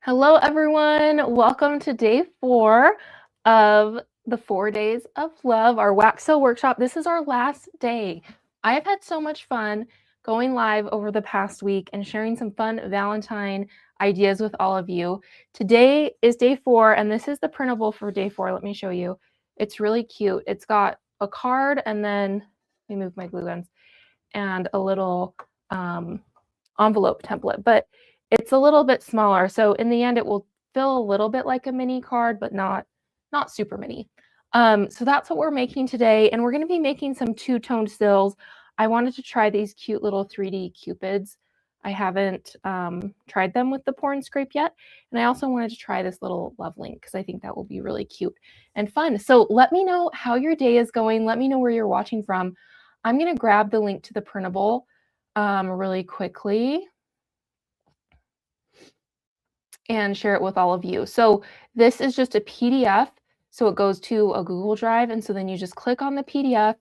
Hello, everyone. Welcome to day 4 of the 4 Days of Love, our Wax Sew workshop. This is our last day. I have had so much fun going live over the past week and sharing some fun Valentine ideas with all of you. Today is day 4, and this is the printable for day 4. Let me show you. It's really cute. It's got a card, and then let me move my glue guns, and a little envelope template, but it's a little bit smaller. So in the end, it will feel a little bit like a mini card, but not super mini. So that's what we're making today. And we're going to be making some two-toned stills. I wanted to try these cute little 3D cupids. I haven't tried them with the pour and scrape yet. And I also wanted to try this little love link because I think that will be really cute and fun. So let me know how your day is going. Let me know where you're watching from. I'm going to grab the link to the printable really quickly and share it with all of you. So this is just a PDF. So it goes to a Google Drive. And so then you just click on the PDF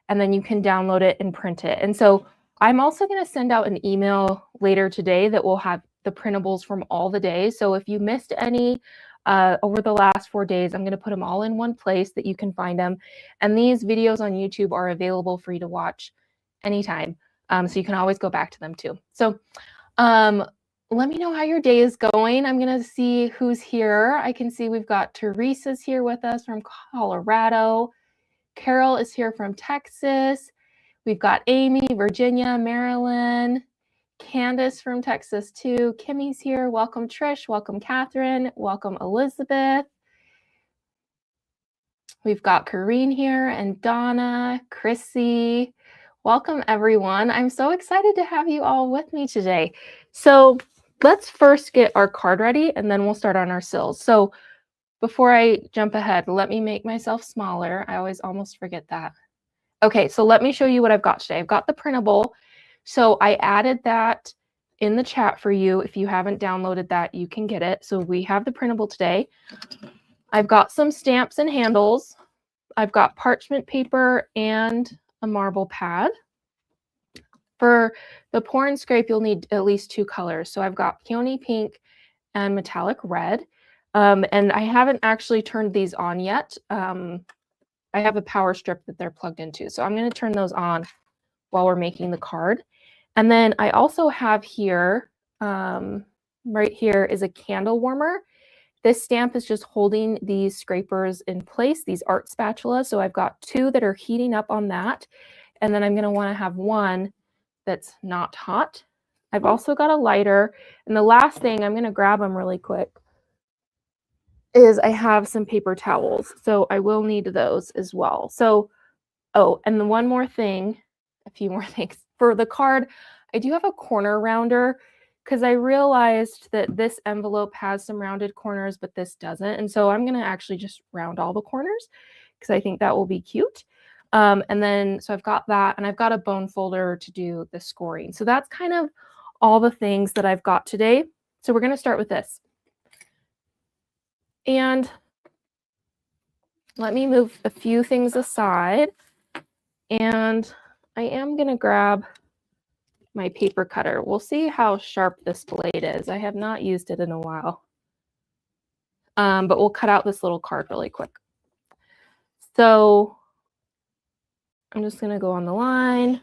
and then you can download it and print it. And so I'm also going to send out an email later today that will have the printables from all the days. So if you missed any over the last 4 days, I'm going to put them all in one place that you can find them. And these videos on YouTube are available for you to watch anytime. So you can always go back to them too. So let me know how your day is going. I'm going to see who's here. I can see we've got Teresa's here with us from Colorado. Carol is here from Texas. We've got Amy, Virginia, Maryland, Candace from Texas too. Kimmy's here. Welcome, Trish. Welcome, Catherine. Welcome, Elizabeth. We've got Corrine here and Donna, Chrissy. Welcome, everyone. I'm so excited to have you all with me today. So let's first get our card ready and then we'll start on our sills. So before I jump ahead, let me make myself smaller. I always almost forget that. Okay, so let me show you what I've got today. I've got the printable. So I added that in the chat for you. If you haven't downloaded that, you can get it. So we have the printable today. I've got some stamps and handles. I've got parchment paper and a marble pad. For the pour and scrape, you'll need at least 2 colors. So I've got peony pink and metallic red. And I haven't actually turned these on yet. I have a power strip that they're plugged into. So I'm going to turn those on while we're making the card. And then I also have here, right here is a candle warmer. This stamp is just holding these scrapers in place, these art spatulas. So I've got 2 that are heating up on that. And then I'm going to want to have 1 that's not hot. I've also got a lighter. And the last thing, I'm going to grab them really quick, is I have some paper towels. So I will need those as well. So, oh, and then one more thing, a few more things. For the card, I do have a corner rounder because I realized that this envelope has some rounded corners, but this doesn't. And so I'm going to actually just round all the corners because I think that will be cute. And then, so I've got that, and I've got a bone folder to do the scoring. So that's kind of all the things that I've got today. So we're going to start with this. And let me move a few things aside. And I am going to grab my paper cutter. We'll see how sharp this blade is. I have not used it in a while. But we'll cut out this little card really quick. So I'm just going to go on the line,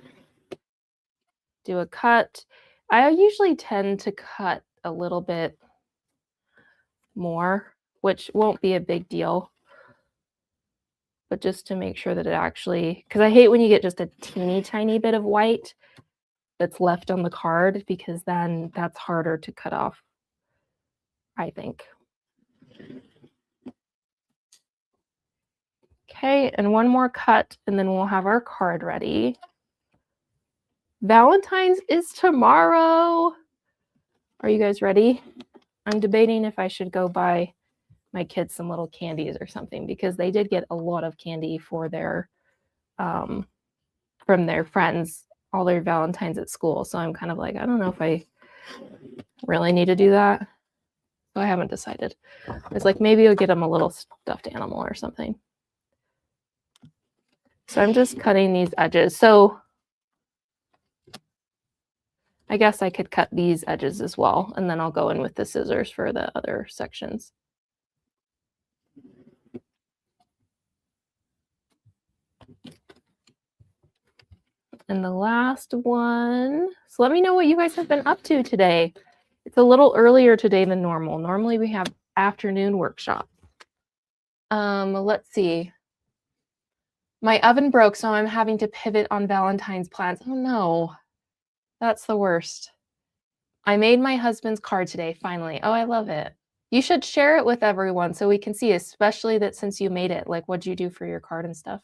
do a cut. I usually tend to cut a little bit more, which won't be a big deal. But just to make sure that it actually, because I hate when you get just a teeny tiny bit of white that's left on the card, because then that's harder to cut off, I think. Okay, and one more cut, and then we'll have our card ready. Valentine's is tomorrow. Are you guys ready? I'm debating if I should go buy my kids some little candies or something, because they did get a lot of candy for their from their friends, all their Valentines at school. So I'm kind of like, I don't know if I really need to do that. So I haven't decided. It's like, maybe I'll get them a little stuffed animal or something. So I'm just cutting these edges. So I guess I could cut these edges as well, and then I'll go in with the scissors for the other sections. And the last one. So let me know what you guys have been up to today. It's a little earlier today than normal. Normally we have afternoon workshop. Let's see. My oven broke, so I'm having to pivot on Valentine's plans. Oh no, that's the worst. I made my husband's card today, finally. Oh, I love it. You should share it with everyone so we can see, especially that since you made it, like what'd you do for your card and stuff.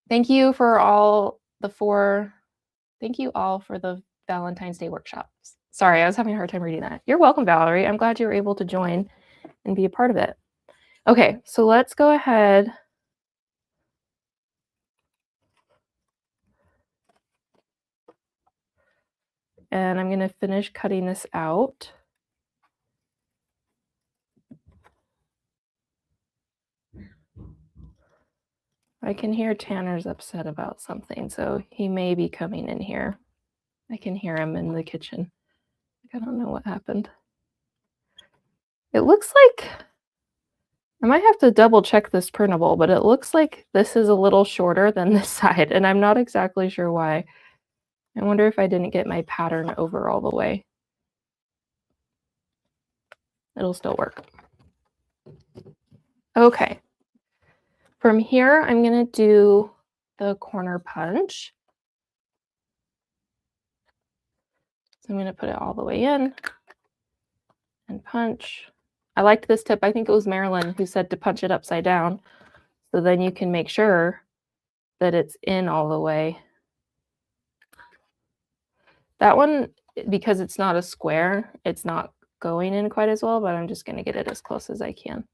Thank you for all the thank you all for the Valentine's Day workshops. Sorry, I was having a hard time reading that. You're welcome, Valerie. I'm glad you were able to join and be a part of it. Okay, so let's go ahead. And I'm going to finish cutting this out. I can hear Tanner's upset about something, so he may be coming in here. I can hear him in the kitchen. I don't know what happened. It looks like, I might have to double check this printable, but it looks like this is a little shorter than this side, and I'm not exactly sure why. I wonder if I didn't get my pattern over all the way. It'll still work. Okay. From here, I'm going to do the corner punch. So I'm going to put it all the way in and punch. I liked this tip. I think it was Marilyn who said to punch it upside down. So then you can make sure that it's in all the way. That one, because it's not a square, it's not going in quite as well, but I'm just going to get it as close as I can.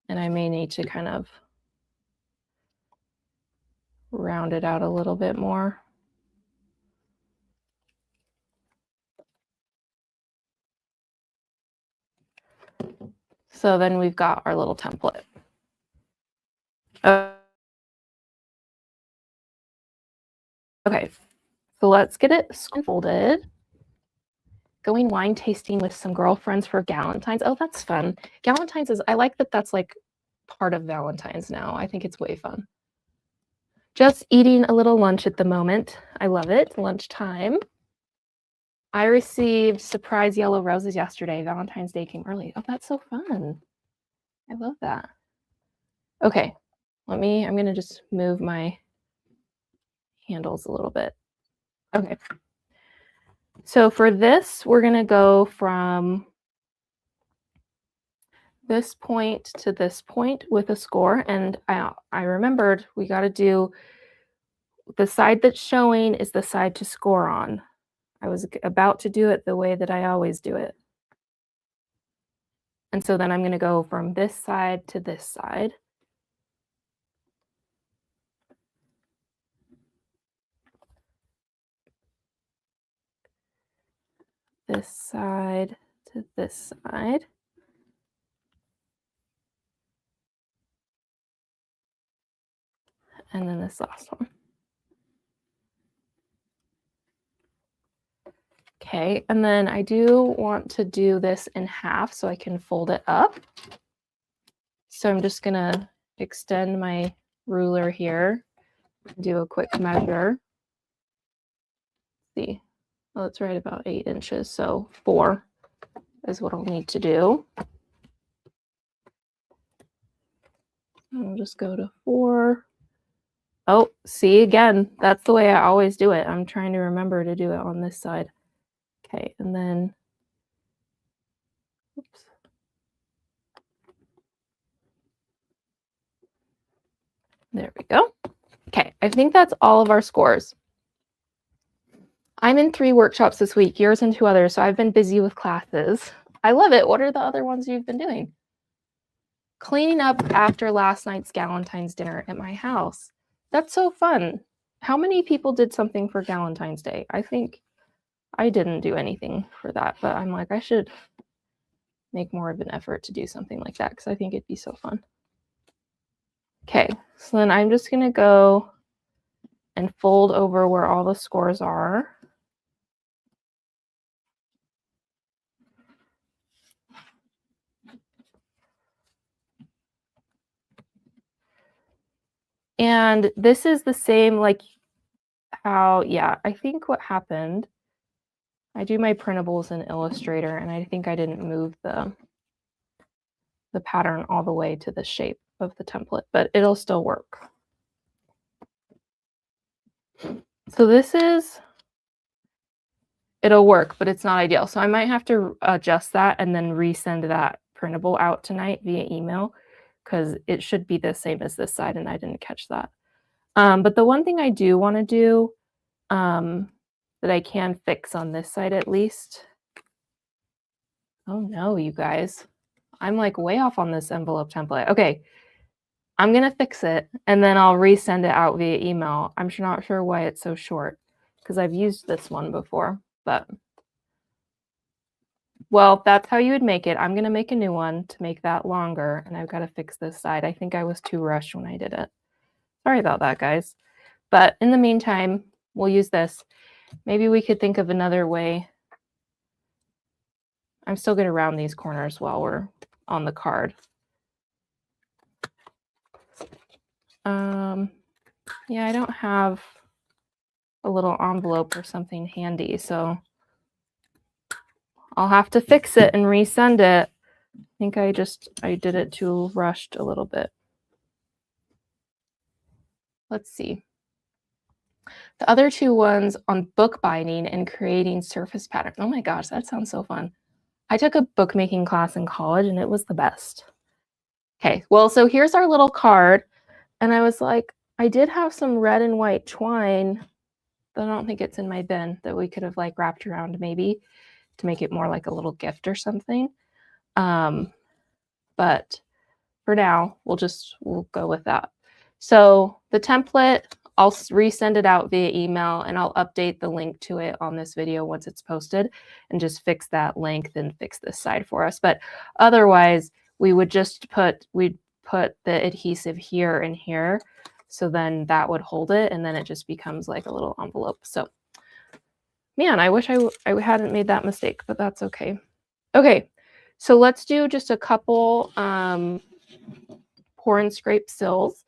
And I may need to kind of round it out a little bit more. So then we've got our little template. Okay, so let's get it folded. Going wine tasting with some girlfriends for Valentine's. Oh, that's fun. Valentine's is, I like that that's like part of Valentine's now. I think it's way fun. Just eating a little lunch at the moment. I love it. Lunchtime. I received surprise yellow roses yesterday. Valentine's Day came early. Oh, that's so fun. I love that. Okay, I'm going to just move my handles a little bit. Okay. So for this, we're going to go from this point to this point with a score. And I remembered we got to do the side that's showing is the side to score on. I was about to do it the way that I always do it. And so then I'm going to go from this side to this side. This side to this side. And then this last one. Okay, and then I do want to do this in half so I can fold it up. So I'm just going to extend my ruler here, do a quick measure. Let's see, well, it's right about 8 inches, so 4 is what I'll need to do. I'll just go to 4. Oh, see, again, that's the way I always do it. I'm trying to remember to do it on this side. Okay, and then, oops. There we go. Okay, I think that's all of our scores. I'm in 3 workshops this week, yours and 2 others, so I've been busy with classes. I love it. What are the other ones you've been doing? Cleaning up after last night's Valentine's dinner at my house. That's so fun. How many people did something for Valentine's Day? I think I didn't do anything for that, but I'm like, I should make more of an effort to do something like that because I think it'd be so fun. Okay, so then I'm just going to go and fold over where all the scores are. And this is the same, like how, yeah, I think what happened, I do my printables in Illustrator, and I think I didn't move the pattern all the way to the shape of the template, but it'll still work. So this is, it'll work, but it's not ideal. So I might have to adjust that and then resend that printable out tonight via email, because it should be the same as this side, and I didn't catch that. But the one thing I do want to do that I can fix on this side at least. Oh no, you guys. I'm like way off on this envelope template. Okay, I'm going to fix it and then I'll resend it out via email. I'm not sure why it's so short because I've used this one before, but well, that's how you would make it. I'm going to make a new one to make that longer, and I've got to fix this side. I think I was too rushed when I did it. Sorry about that, guys. But in the meantime, we'll use this. Maybe we could think of another way. I'm still going to round these corners while we're on the card. Yeah, I don't have a little envelope or something handy, so I'll have to fix it and resend it. I think I did it too rushed a little bit. Let's see. The other two ones on bookbinding and creating surface pattern. Oh my gosh, that sounds so fun. I took a bookmaking class in college and it was the best. Okay, well, so here's our little card. And I was like, I did have some red and white twine, but I don't think it's in my bin, that we could have like wrapped around maybe to make it more like a little gift or something. But for now, we'll go with that. So the template, I'll resend it out via email, and I'll update the link to it on this video once it's posted, and just fix that length and fix this side for us. But otherwise, we would just we'd put the adhesive here and here, so then that would hold it, and then it just becomes like a little envelope. So man, I wish I hadn't made that mistake, but that's okay. Okay, so let's do just a couple pour and scrape sills.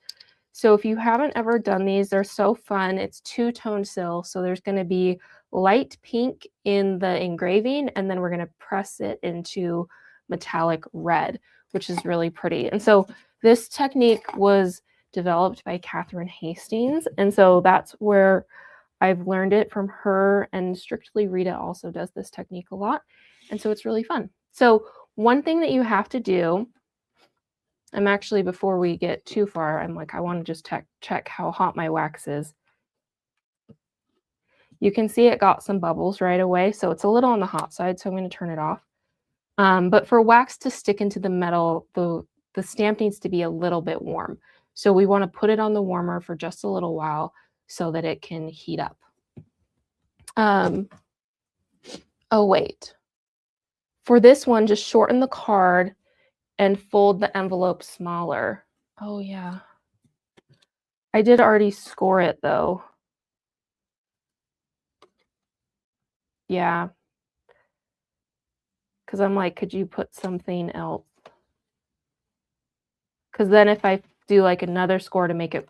So if you haven't ever done these, they're so fun. It's two-tone sill. So there's going to be light pink in the engraving, and then we're going to press it into metallic red, which is really pretty. And so this technique was developed by Catherine Hastings. And so that's where I've learned it from her, and Strictly Rita also does this technique a lot. And so it's really fun. So one thing that you have to do, I'm actually, before we get too far, I'm like, I want to just check how hot my wax is. You can see it got some bubbles right away, so it's a little on the hot side, so I'm going to turn it off. But for wax to stick into the metal, the stamp needs to be a little bit warm. So we want to put it on the warmer for just a little while so that it can heat up. Oh, wait. For this one, just shorten the card and fold the envelope smaller. Oh, yeah. I did already score it, though. Yeah. Because I'm like, could you put something else? Because then if I do like another score to make it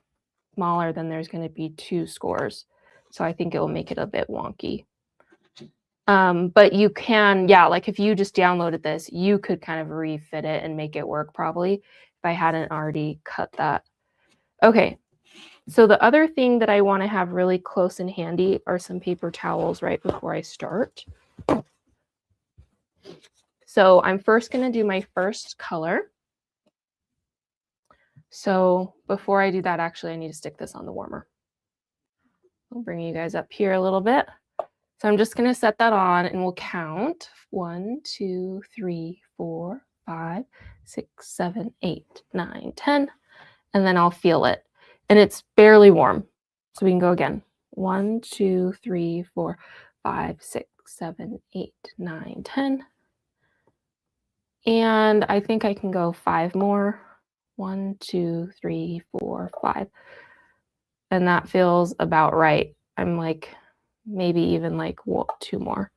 smaller, then there's going to be two scores. So I think it will make it a bit wonky. But you can, yeah, like if you just downloaded this, you could kind of refit it and make it work probably if I hadn't already cut that. Okay, so the other thing that I want to have really close and handy are some paper towels right before I start. So I'm first going to do my first color. So before I do that, actually, I need to stick this on the warmer. I'll bring you guys up here a little bit. So I'm just going to set that on, and we'll count 1, 2, 3, 4, 5, 6, 7, 8, 9, 10, and then I'll feel it. And it's barely warm. So we can go again. 1, 2, 3, 4, 5, 6, 7, 8, 9, 10. And I think I can go 5 more. 1, 2, 3, 4, 5. And that feels about right. I'm like, maybe even like 2 more.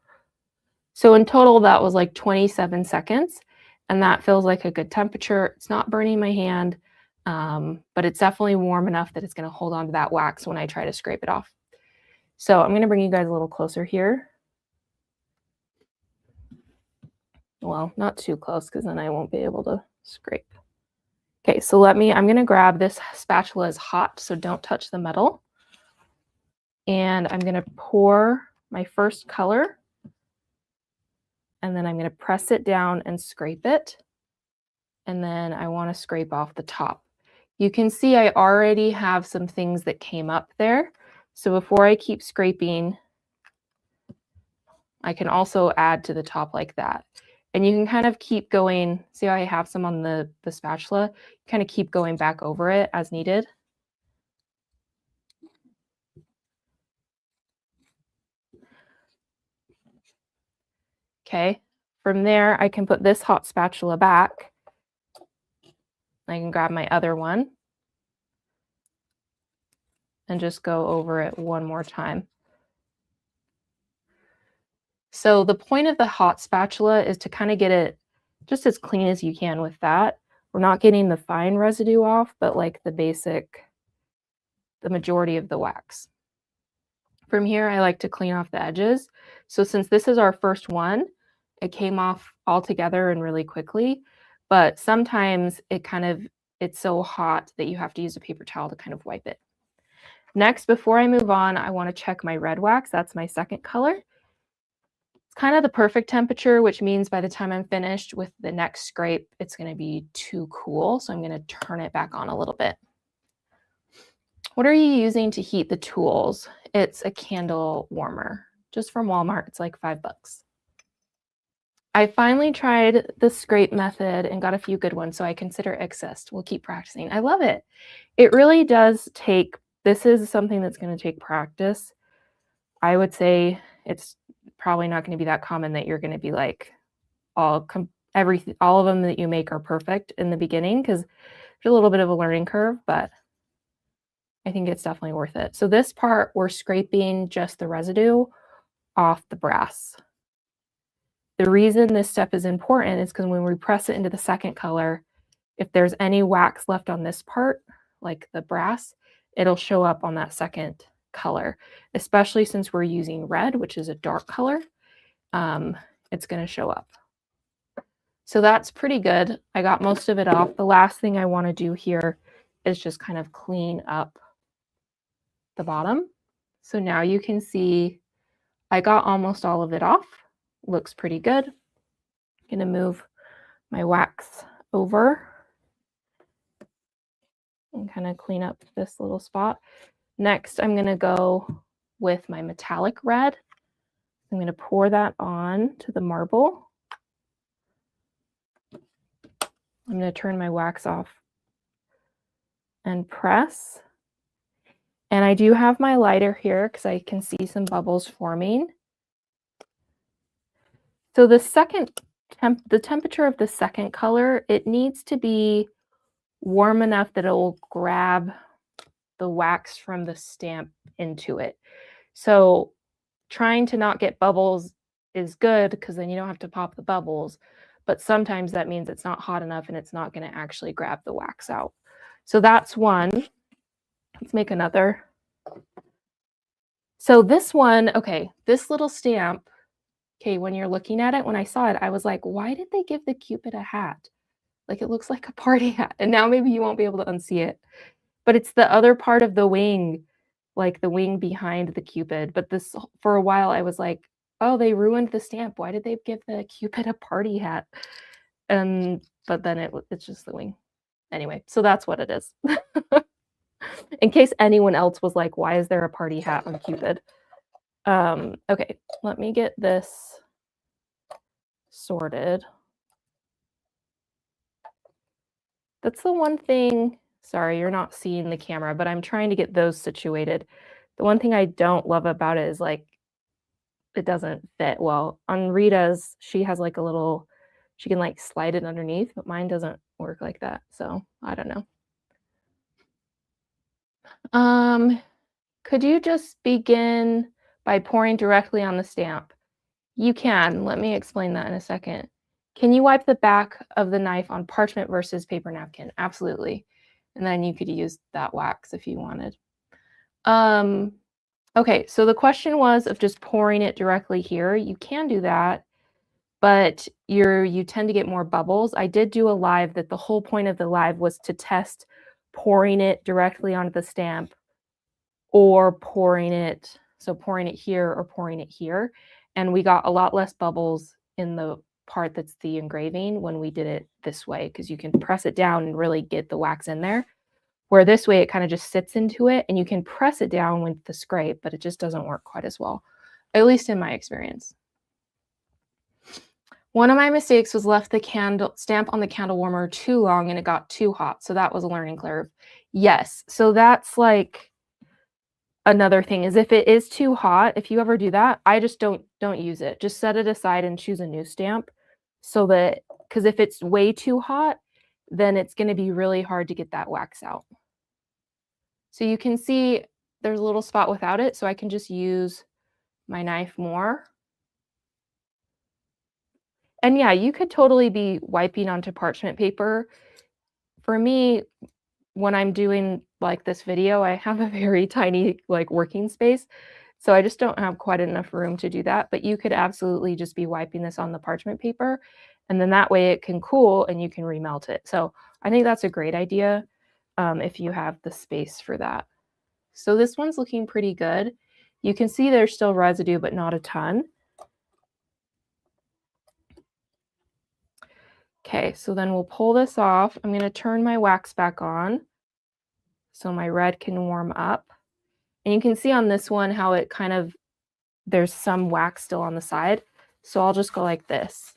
So in total, that was like 27 seconds. And that feels like a good temperature. It's not burning my hand. but it's definitely warm enough that it's going to hold on to that wax when I try to scrape it off. So I'm going to bring you guys a little closer here. Well, not too close because then I won't be able to scrape. Okay, so I'm going to grab this spatula is hot, so don't touch the metal. And I'm going to pour my first color, and then I'm going to press it down and scrape it. And then I want to scrape off the top. You can see I already have some things that came up there. So before I keep scraping, I can also add to the top like that. And you can kind of keep going. See how I have some on the spatula? Kind of keep going back over it as needed. Okay, from there, I can put this hot spatula back. I can grab my other one and just go over it one more time. So the point of the hot spatula is to kind of get it just as clean as you can with that. We're not getting the fine residue off, but like the majority of the wax. From here, I like to clean off the edges. So since this is our first one, it came off all together and really quickly, but sometimes it's so hot that you have to use a paper towel to kind of wipe it. Next, before I move on, I want to check my red wax. That's my second color. It's kind of the perfect temperature, which means by the time I'm finished with the next scrape, it's going to be too cool. So I'm going to turn it back on a little bit. What are you using to heat the tools? It's a candle warmer, just from Walmart. It's like $5. I finally tried the scrape method and got a few good ones, so I consider cutest. We'll keep practicing. I love it. It really does this is something that's going to take practice. I would say it's probably not going to be that common that you're going to be like all of them that you make are perfect in the beginning, because there's a little bit of a learning curve, but I think it's definitely worth it. So this part, we're scraping just the residue off the brass. The reason this step is important is because when we press it into the second color, if there's any wax left on this part, like the brass, it'll show up on that second color, especially since we're using red, which is a dark color. It's going to show up. So that's pretty good. I got most of it off. The last thing I want to do here is just kind of clean up the bottom. So now you can see I got almost all of it off. Looks pretty good. I'm going to move my wax over and kind of clean up this little spot. Next, I'm going to go with my metallic red. I'm going to pour that on to the marble. I'm going to turn my wax off and press. And I do have my lighter here because I can see some bubbles forming. So the temperature of the second color, it needs to be warm enough that it will grab the wax from the stamp into it. So trying to not get bubbles is good because then you don't have to pop the bubbles, but sometimes that means it's not hot enough and it's not going to actually grab the wax out. So that's one. Let's make another. So this one, okay, this little stamp, okay, when you're looking at it, when I saw it, I was like, why did they give the Cupid a hat? Like, it looks like a party hat. And now maybe you won't be able to unsee it. But it's the other part of the wing, like the wing behind the Cupid. But this, for a while, I was like, oh, they ruined the stamp. Why did they give the Cupid a party hat? But then it's just the wing. Anyway, so that's what it is. In case anyone else was like, why is there a party hat on Cupid? Okay, let me get this sorted. That's the one thing, sorry, you're not seeing the camera, but I'm trying to get those situated. The one thing I don't love about it is like, it doesn't fit well. On Rita's, she has like a little, she can like slide it underneath, but mine doesn't work like that. So I don't know. Could you just begin by pouring directly on the stamp? You can. Let me explain that in a second. Can you wipe the back of the knife on parchment versus paper napkin? Absolutely. And then you could use that wax if you wanted. Okay, so the question was of just pouring it directly here. You can do that, but you tend to get more bubbles. I did do a live that the whole point of the live was to test pouring it directly onto the stamp or pouring it here or pouring it here. And we got a lot less bubbles in the part that's the engraving when we did it this way, because you can press it down and really get the wax in there. Where this way it kind of just sits into it, and you can press it down with the scrape, but it just doesn't work quite as well, at least in my experience. One of my mistakes was left the candle stamp on the candle warmer too long and it got too hot. So that was a learning curve. Yes. So that's like another thing, is if it is too hot, if you ever do that, I just don't use it. Just set it aside and choose a new stamp, so that, because if it's way too hot, then it's going to be really hard to get that wax out. So you can see there's a little spot without it, so I can just use my knife more. And yeah, you could totally be wiping onto parchment paper. For me, when I'm doing like this video, I have a very tiny like working space, so I just don't have quite enough room to do that. But you could absolutely just be wiping this on the parchment paper, and then that way it can cool and you can remelt it. So I think that's a great idea if you have the space for that. So this one's looking pretty good. You can see there's still residue, but not a ton. Okay, so then we'll pull this off. I'm going to turn my wax back on so my red can warm up. And you can see on this one how it kind of, there's some wax still on the side. So I'll just go like this.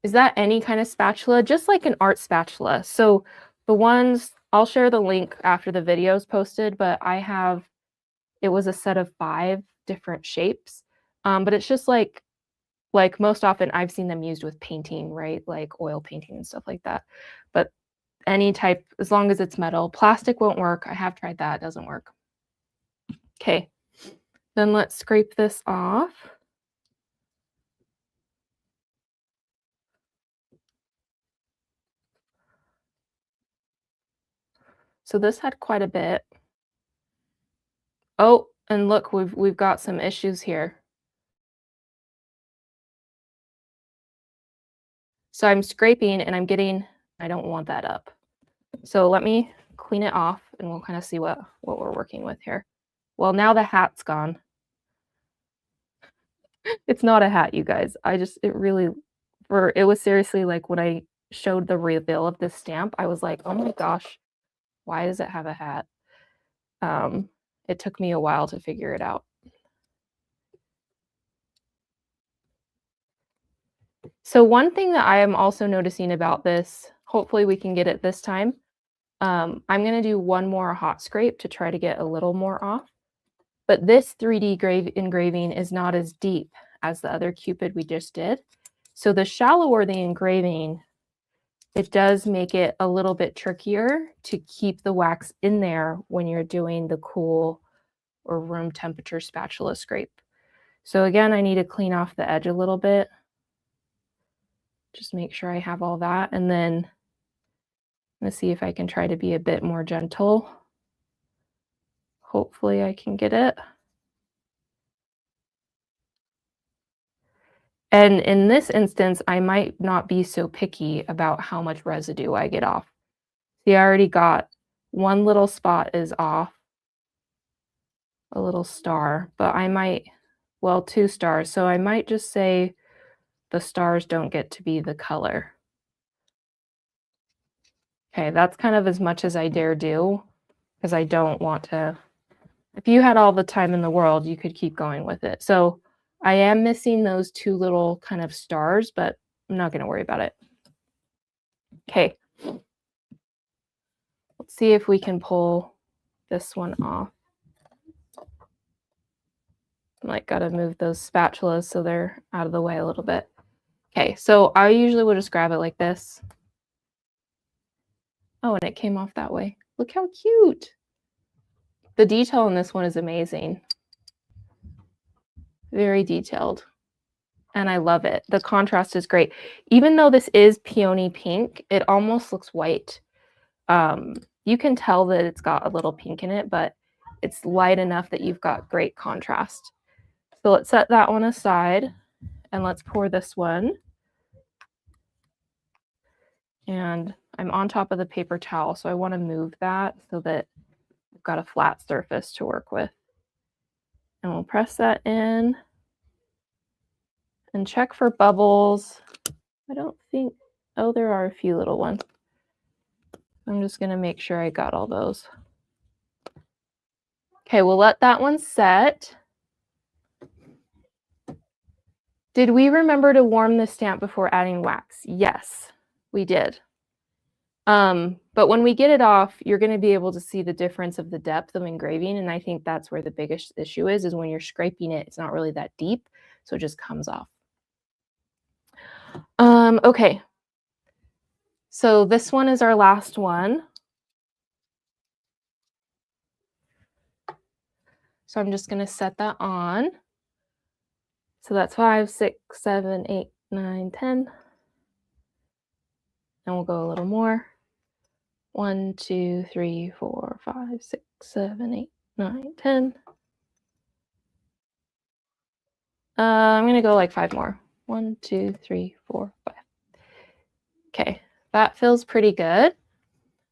Is that any kind of spatula? Just like an art spatula. So the ones, I'll share the link after the video is posted, but I have, it was a set of 5 different shapes. But it's just like most often I've seen them used with painting, right? Like oil painting and stuff like that. But any type, as long as it's metal. Plastic won't work. I have tried that. It doesn't work. Okay. Then let's scrape this off. So this had quite a bit. Oh, and look, we've got some issues here. So I'm scraping and I'm getting, I don't want that up. So let me clean it off and we'll kind of see what we're working with here. Well, now the hat's gone. It's not a hat, you guys. It was seriously like when I showed the reveal of this stamp, I was like, oh my gosh, why does it have a hat? It took me a while to figure it out. So one thing that I am also noticing about this, hopefully we can get it this time. I'm going to do one more hot scrape to try to get a little more off. But this 3D engraving is not as deep as the other Cupid we just did. So the shallower the engraving, it does make it a little bit trickier to keep the wax in there when you're doing the cool or room temperature spatula scrape. So again, I need to clean off the edge a little bit. Just make sure I have all that. And then let's see if I can try to be a bit more gentle. Hopefully I can get it. And in this instance, I might not be so picky about how much residue I get off. See, I already got one little spot is off, a little star, but I might, well, 2 stars. So I might just say the stars don't get to be the color. Okay, that's kind of as much as I dare do, because I don't want to, if you had all the time in the world, you could keep going with it. So I am missing those 2 little kind of stars, but I'm not going to worry about it. Okay. Let's see if we can pull this one off. Like, gotta move those spatulas so they're out of the way a little bit. Okay, so I usually would just grab it like this. Oh, and it came off that way. Look how cute. The detail in this one is amazing. Very detailed. And I love it. The contrast is great. Even though this is peony pink, it almost looks white. You can tell that it's got a little pink in it, but it's light enough that you've got great contrast. So let's set that one aside and let's pour this one. And I'm on top of the paper towel, so I want to move that so that I've got a flat surface to work with. And we'll press that in and check for bubbles. I don't think, oh, there are a few little ones. I'm just going to make sure I got all those. Okay, we'll let that one set. Did we remember to warm the stamp before adding wax? Yes, we did. But when we get it off, you're going to be able to see the difference of the depth of engraving. And I think that's where the biggest issue is when you're scraping it, it's not really that deep. So it just comes off. Okay. So this one is our last one. So I'm just going to set that on. So that's 5, 6, 7, 8, 9, 10. And we'll go a little more. 1, 2, 3, 4, 5, 6, 7, 8, 9, 10. I'm going to go like 5 more. 1, 2, 3, 4, 5. Okay, that feels pretty good.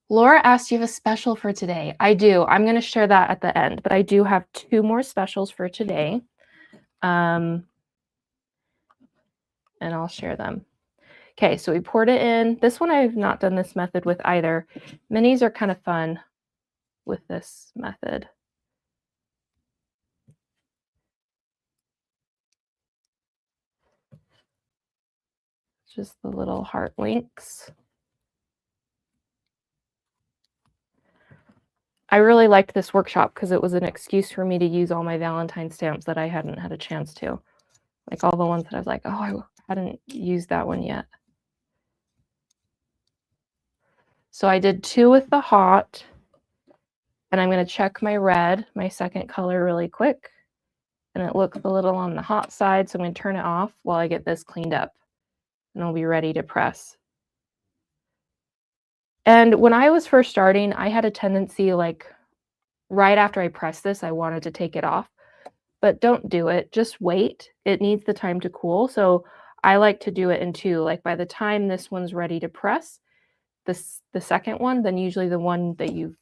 Laura asked, you have a special for today. I do. I'm going to share that at the end, but I do have 2 more specials for today. And I'll share them. Okay, so we poured it in. This one I've not done this method with either. Minis are kind of fun with this method. Just the little heart links. I really liked this workshop because it was an excuse for me to use all my Valentine stamps that I hadn't had a chance to. Like all the ones that I was like, oh, I hadn't used that one yet. So I did 2 with the hot, and I'm going to check my red, my second color, really quick. And it looks a little on the hot side, so I'm going to turn it off while I get this cleaned up, and I'll be ready to press. And when I was first starting, I had a tendency, like right after I pressed this, I wanted to take it off. But don't do it. Just wait. It needs the time to cool. So I like to do it in 2. Like by the time this one's ready to press, the second one, then usually the one that you've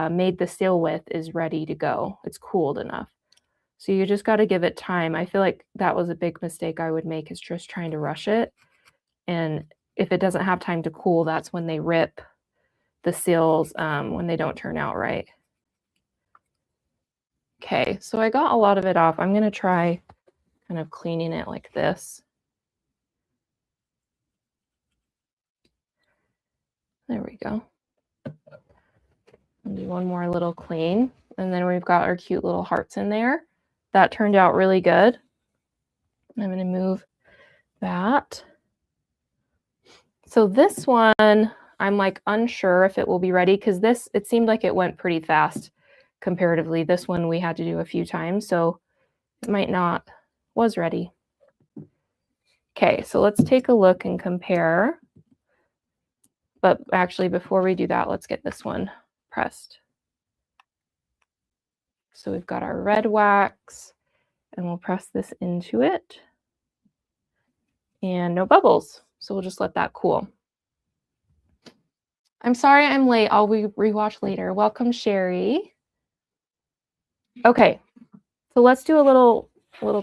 made the seal with is ready to go. It's cooled enough. So you just got to give it time. I feel like that was a big mistake I would make, is just trying to rush it. And if it doesn't have time to cool, that's when they rip the seals when they don't turn out right. Okay, so I got a lot of it off. I'm going to try kind of cleaning it like this. There we go. I'll do one more little clean. And then we've got our cute little hearts in there. That turned out really good. I'm going to move that. So this one, I'm like unsure if it will be ready because this, it seemed like it went pretty fast comparatively. This one we had to do a few times, so it might not, was ready. Okay, so let's take a look and compare. But actually, before we do that, let's get this one pressed. So we've got our red wax, and we'll press this into it. And no bubbles, so we'll just let that cool. I'm sorry I'm late. I'll rewatch later. Welcome, Sherry. Okay, so let's do a little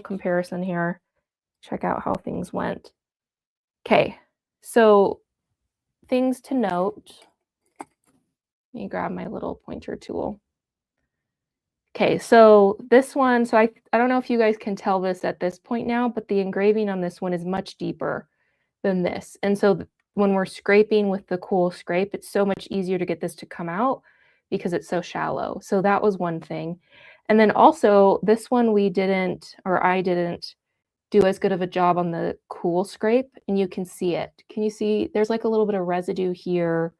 comparison here. Check out how things went. Okay, so things to note. Let me grab my little pointer tool. Okay, so this one, so I don't know if you guys can tell this at this point now, but the engraving on this one is much deeper than this. And so when we're scraping with the cool scrape, it's so much easier to get this to come out because it's so shallow. So that was one thing. And then also this one I didn't do as good of a job on the cool scrape, and you can see it. Can you see there's like a little bit of residue here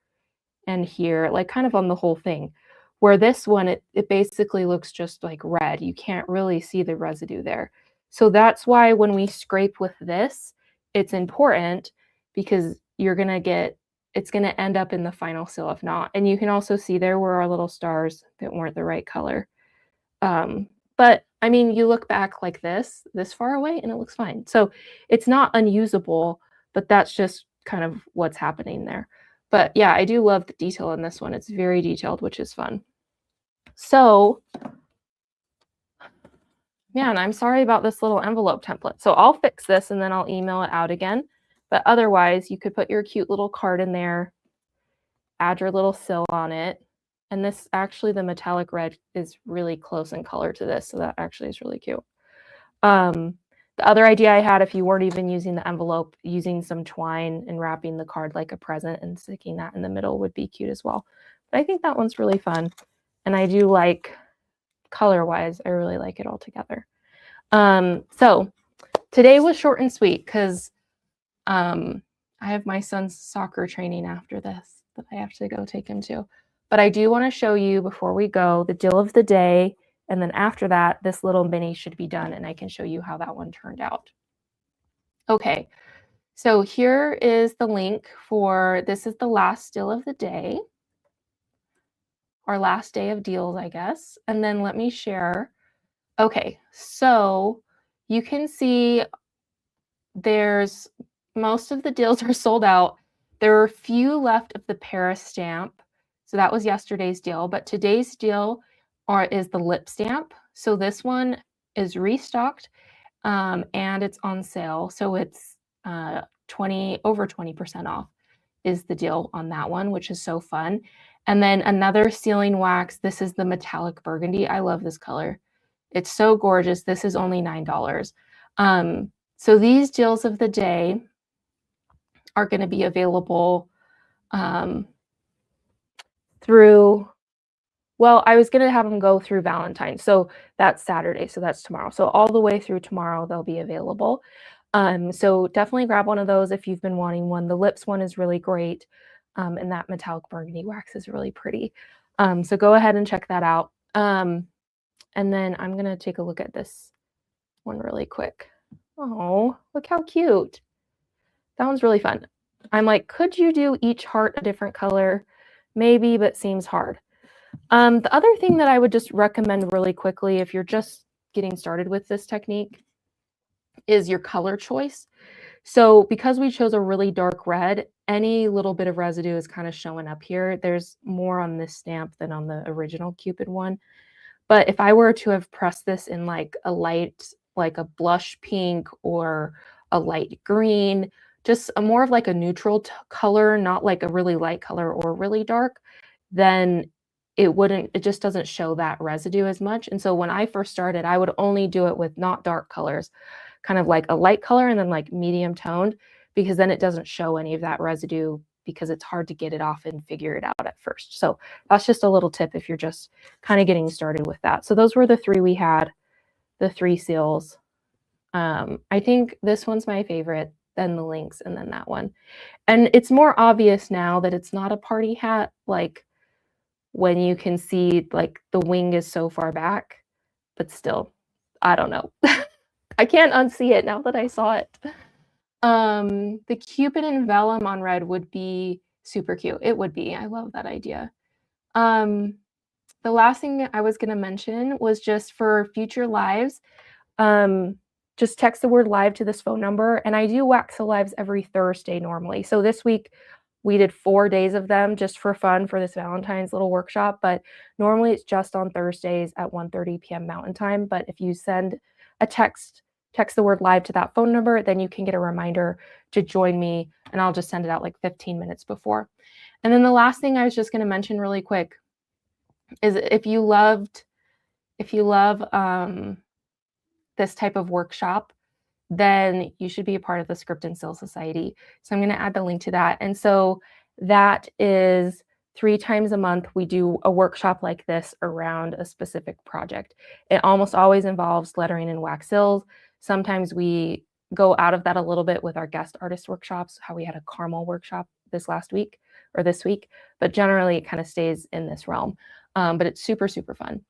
and here, like kind of on the whole thing, where this one, it basically looks just like red. You can't really see the residue there. So that's why when we scrape with this, it's important because you're going to get it's going to end up in the final seal if not. And you can also see there were our little stars that weren't the right color. But I mean, you look back like this far away and it looks fine. So it's not unusable, but that's just kind of what's happening there. But yeah, I do love the detail in this one. It's very detailed, which is fun. So man, I'm sorry about this little envelope template. So I'll fix this and then I'll email it out again. But otherwise, you could put your cute little card in there, add your little sill on it. And this actually, the metallic red is really close in color to this. So that actually is really cute. The other idea I had, if you weren't even using the envelope, using some twine and wrapping the card like a present and sticking that in the middle would be cute as well. But I think that one's really fun. And I do like, color-wise, I really like it all together. So today was short and sweet because I have my son's soccer training after this that I have to go take him to. But I do want to show you before we go the deal of the day. And then after that, this little mini should be done and I can show you how that one turned out. Okay, so here is the link for, this is the last deal of the day. Our last day of deals, I guess. And then let me share. Okay, so you can see there's, most of the deals are sold out. There are a few left of the Paris stamp. So that was yesterday's deal, but today's deal is the lip stamp. So this one is restocked and it's on sale. So it's over 20% off is the deal on that one, which is so fun. And then another sealing wax. This is the metallic burgundy. I love this color. It's so gorgeous. This is only $9. So these deals of the day are going to be available through, well, I was going to have them go through Valentine. So that's Saturday. So that's tomorrow. So all the way through tomorrow, they'll be available. So definitely grab one of those if you've been wanting one. The lips one is really great. And that metallic burgundy wax is really pretty. So go ahead and check that out. And then I'm going to take a look at this one really quick. Oh, look how cute. That one's really fun. I'm like, could you do each heart a different color? Maybe, but seems hard. The other thing that I would just recommend really quickly, if you're just getting started with this technique, is your color choice. So because we chose a really dark red, any little bit of residue is kind of showing up here. There's more on this stamp than on the original Cupid one. But if I were to have pressed this in like a light, like a blush pink or a light green, just a more of like a neutral color, not like a really light color or really dark, then it just doesn't show that residue as much. And so when I first started, I would only do it with not dark colors, kind of like a light color and then like medium toned, because then it doesn't show any of that residue because it's hard to get it off and figure it out at first. So that's just a little tip if you're just kind of getting started with that. So those were the three we had, the 3 seals. I think this one's my favorite, then the Lynx, and then that one. And it's more obvious now that it's not a party hat, like when you can see like the wing is so far back, but still, I don't know. I can't unsee it now that I saw it. The Cupid and vellum on red would be super cute. It would be. I love that idea. The last thing I was going to mention was just for future lives, just text the word live to this phone number. And I do wax the lives every Thursday normally. So this week we did 4 days of them just for fun for this Valentine's little workshop. But normally it's just on Thursdays at 1:30 p.m. Mountain Time. But if you send a text the word live to that phone number, then you can get a reminder to join me. And I'll just send it out like 15 minutes before. And then the last thing I was just going to mention really quick is if you love this type of workshop, then you should be a part of the Script and Seal Society. So I'm going to add the link to that. And so that is 3 times a month. We do a workshop like this around a specific project. It almost always involves lettering and wax seals. Sometimes we go out of that a little bit with our guest artist workshops, how we had a caramel workshop this week, but generally it kind of stays in this realm. But it's super, super fun.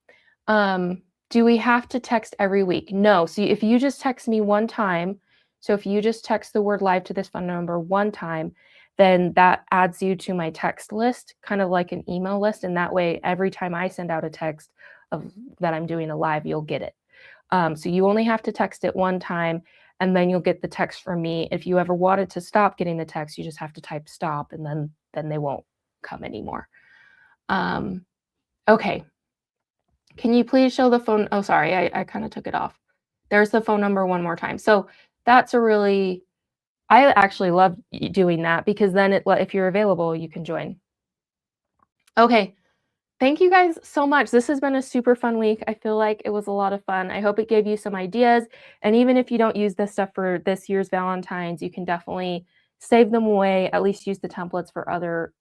Do we have to text every week? No. So if you just text me one time, so if you just text the word live to this phone number one time, then that adds you to my text list, kind of like an email list. And that way, every time I send out a text of that I'm doing a live, you'll get it. So you only have to text it one time, and then you'll get the text from me. If you ever wanted to stop getting the text, you just have to type stop, and then they won't come anymore. Okay. Can you please show the phone? Oh, sorry, I kind of took it off. There's the phone number one more time. So that's a really, I actually love doing that because then if you're available, you can join. Okay. Thank you guys so much. This has been a super fun week. I feel like it was a lot of fun. I hope it gave you some ideas. And even if you don't use this stuff for this year's Valentine's, you can definitely save them away, at least use the templates for other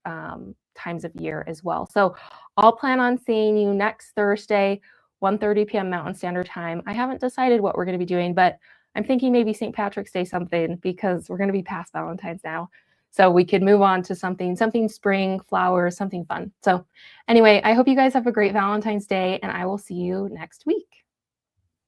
times of year as well. So I'll plan on seeing you next Thursday, 1:30 p.m. Mountain Standard Time. I haven't decided what we're going to be doing, but I'm thinking maybe St. Patrick's Day something because we're going to be past Valentine's now. So we could move on to something spring, flowers, something fun. So anyway, I hope you guys have a great Valentine's Day, and I will see you next week.